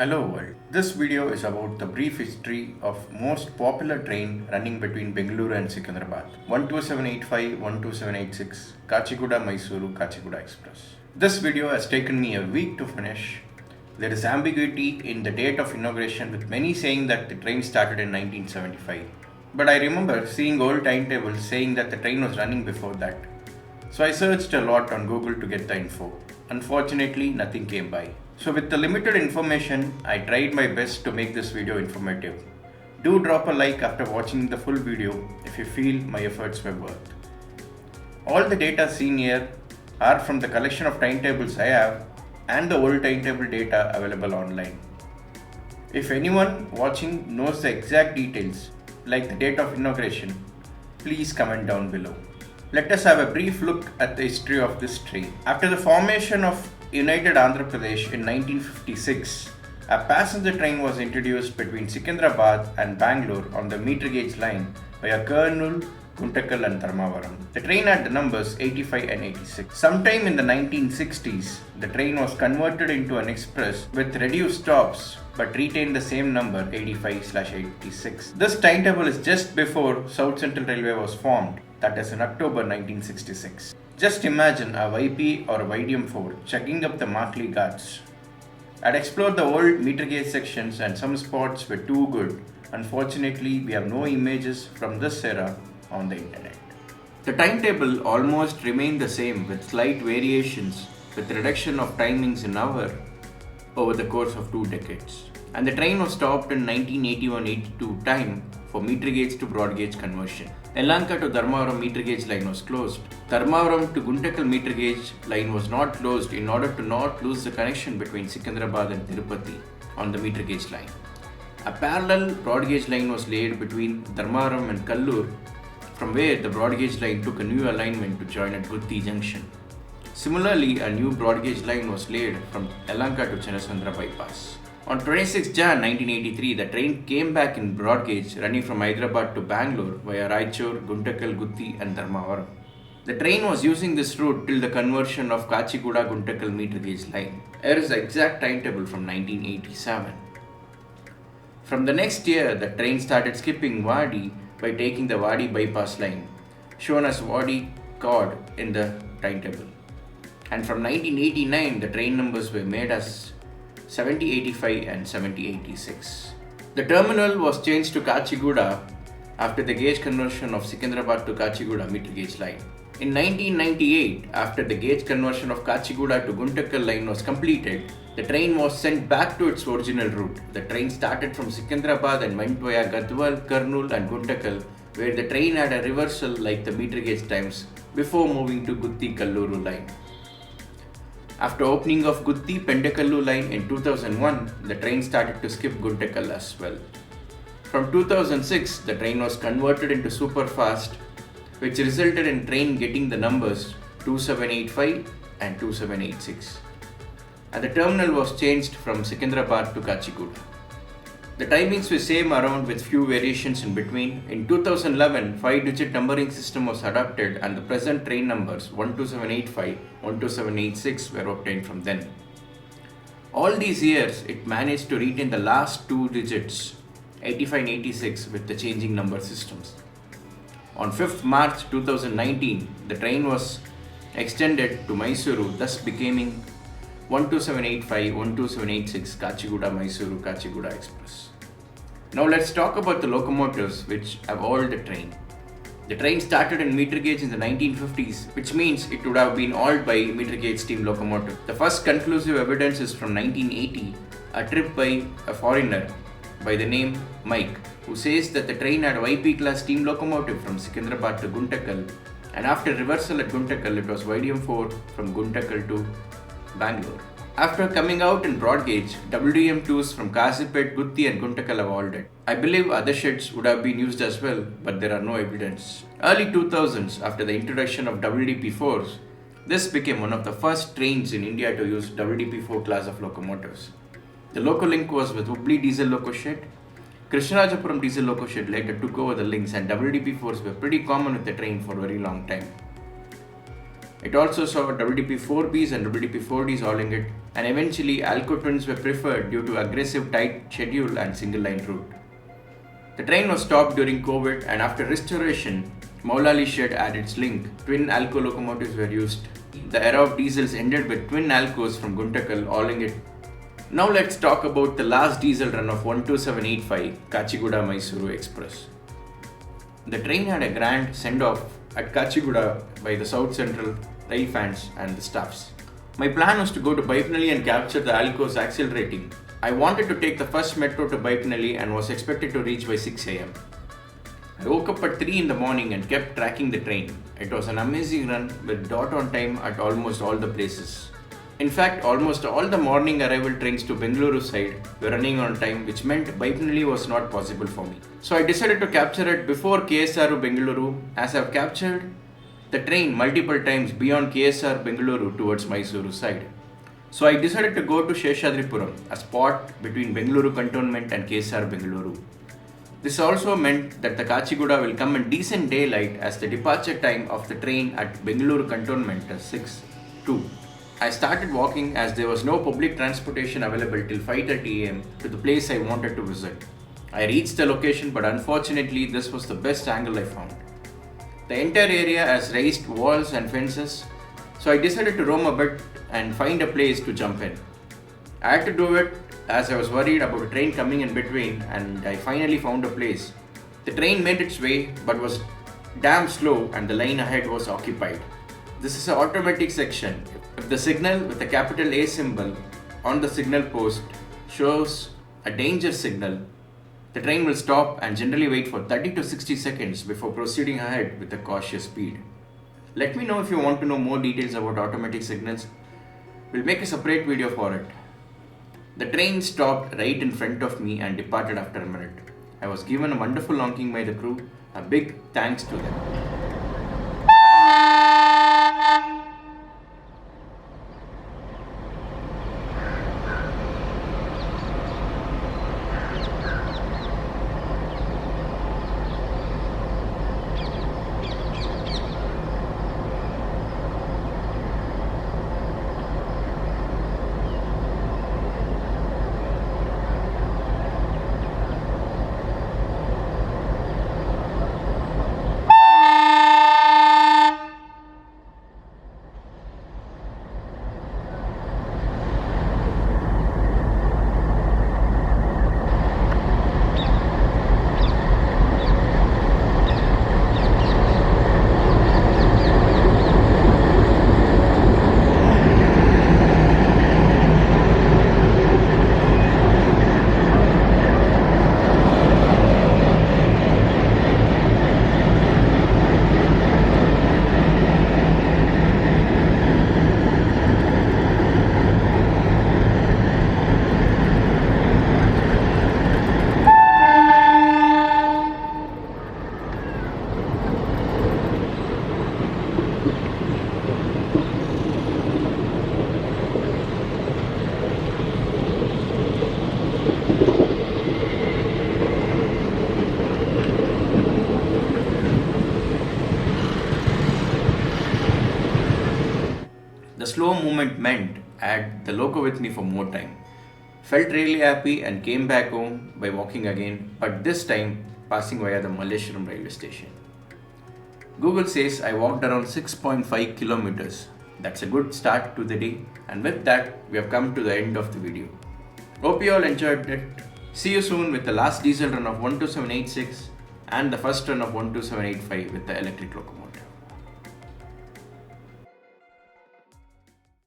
Hello world. This video is about the brief history of most popular train running between Bengaluru and Secunderabad. 12785, 12786, Kacheguda, Mysuru, Kacheguda Express. This video has taken me a week to finish. There is ambiguity in the date of inauguration with many saying that the train started in 1975. But I remember seeing old timetables saying that the train was running before that. So I searched a lot on Google to get the info. Unfortunately, nothing came by. So with the limited information, I tried my best to make this video informative. Do drop a like after watching the full video if you feel my efforts were worth. All the data seen here are from the collection of timetables I have and the old timetable data available online. If anyone watching knows the exact details, like the date of inauguration, please comment down below. Let us have a brief look at the history of this train. After the formation of United Andhra Pradesh in 1956, a passenger train was introduced between Secunderabad and Bangalore on the meter gauge line via Kurnool, Guntakal and Dharmavaram. The train had the numbers 85 and 86. Sometime in the 1960s, the train was converted into an express with reduced stops but retained the same number 85/86. This timetable is just before South Central Railway was formed, that is in October 1966. Just imagine a YP or a YDM4 checking up the Markley Ghats. I'd explored the old meter gauge sections and some spots were too good. Unfortunately, we have no images from this era on the internet. The timetable almost remained the same with slight variations with reduction of timings in hour over the course of 2 decades. And the train was stopped in 1981-82 time for meter gauge to broad gauge conversion. Yelahanka to Dharmavaram meter gauge line was closed. Dharmavaram to Guntakal meter gauge line was not closed in order to not lose the connection between Secunderabad and Tirupati on the meter gauge line. A parallel broad gauge line was laid between Dharmavaram and Kallur, from where the broad gauge line took a new alignment to join at Gutti junction. Similarly, a new broad gauge line was laid from Yelahanka to Chenasandra bypass. On 26 Jan 1983, the train came back in broad gauge running from Hyderabad to Bangalore via Raichur, Guntakal, Gutti and Dharmavaram. The train was using this route till the conversion of Kacheguda Guntakal meter gauge line. Here is the exact timetable from 1987. From the next year, the train started skipping Wadi by taking the Wadi bypass line, shown as Wadi Chord in the timetable. And from 1989, the train numbers were made as 7085 and 7086. The terminal was changed to Kacheguda after the gauge conversion of Secunderabad to Kacheguda meter gauge line. In 1998, after the gauge conversion of Kacheguda to Guntakal line was completed, the train was sent back to its original route. The train started from Secunderabad and went via Gadwal, Kurnool and Guntakal, where the train had a reversal like the meter gauge times before moving to Gutti-Kalluru line. After opening of Gutti-Pendakallu line in 2001, the train started to skip Guntakal as well. From 2006, the train was converted into Superfast, which resulted in train getting the numbers 2785 and 2786. And the terminal was changed from Secunderabad to Kacheguda. The timings were same around with few variations in between. In 2011, 5-digit numbering system was adopted and the present train numbers 12785, 12786 were obtained from then. All these years, it managed to retain the last 2 digits, 85 and 86, with the changing number systems. On 5th March 2019, the train was extended to Mysuru, thus becoming 12785, 12786 Kacheguda, Mysuru, Kacheguda Express. Now let's talk about the locomotives which have hauled the train. The train started in meter gauge in the 1950s, which means it would have been hauled by meter gauge steam locomotive. The first conclusive evidence is from 1980, a trip by a foreigner by the name Mike, who says that the train had a YP class steam locomotive from Secunderabad to Guntakal, and after reversal at Guntakal, it was YDM4 from Guntakal to Bangalore. After coming out in broad gauge, WDM2s from Kazipet, Gutti and Guntakal have hauled it. I believe other sheds would have been used as well, but there are no evidence. Early 2000s, after the introduction of WDP4s, this became one of the first trains in India to use WDP4 class of locomotives. The local link was with Hubli Diesel Loco Shed. Krishnarajapuram Diesel Loco Shed later took over the links and WDP4s were pretty common with the train for a very long time. It also saw WDP-4Bs and WDP-4Ds hauling it, and eventually Alco twins were preferred due to aggressive tight schedule and single line route. The train was stopped during COVID, and after restoration, Maulali shed had its link. Twin Alco locomotives were used. The era of diesels ended with twin Alcos from Guntakal hauling it. Now let's talk about the last diesel run of 12785 Kacheguda Mysuru Express. The train had a grand send-off at Kacheguda by the South Central rail fans and the staffs. My plan was to go to Baipnali and capture the Alco's accelerating. I wanted to take the first metro to Baipnali and was expected to reach by 6 am. I woke up at 3 in the morning and kept tracking the train. It was an amazing run with dot on time at almost all the places. In fact, almost all the morning arrival trains to Bengaluru side were running on time, which meant Baipnali was not possible for me. So I decided to capture it before KSR Bengaluru, as I have captured the train multiple times beyond KSR Bengaluru towards Mysuru side. So I decided to go to Seshadripuram, a spot between Bengaluru Cantonment and KSR Bengaluru. This also meant that the Kacheguda will come in decent daylight, as the departure time of the train at Bengaluru Cantonment is 6:02. I started walking as there was no public transportation available till 5:30 am to the place I wanted to visit. I reached the location, but unfortunately this was the best angle I found. The entire area has raised walls and fences, so I decided to roam a bit and find a place to jump in. I had to do it as I was worried about a train coming in between, and I finally found a place. The train made its way but was damn slow, and the line ahead was occupied. This is an automatic section. If the signal with a capital A symbol on the signal post shows a danger signal, the train will stop and generally wait for 30 to 60 seconds before proceeding ahead with a cautious speed. Let me know if you want to know more details about automatic signals. We'll make a separate video for it. The train stopped right in front of me and departed after a minute. I was given a wonderful honking by the crew. A big thanks to them. The slow movement meant I had the loco with me for more time. Felt really happy and came back home by walking again, but this time passing via the Malleshwaram railway station. Google says I walked around 6.5 kilometers. That's a good start to the day, and with that we have come to the end of the video. Hope you all enjoyed it. See you soon with the last diesel run of 12786 and the first run of 12785 with the electric locomotive.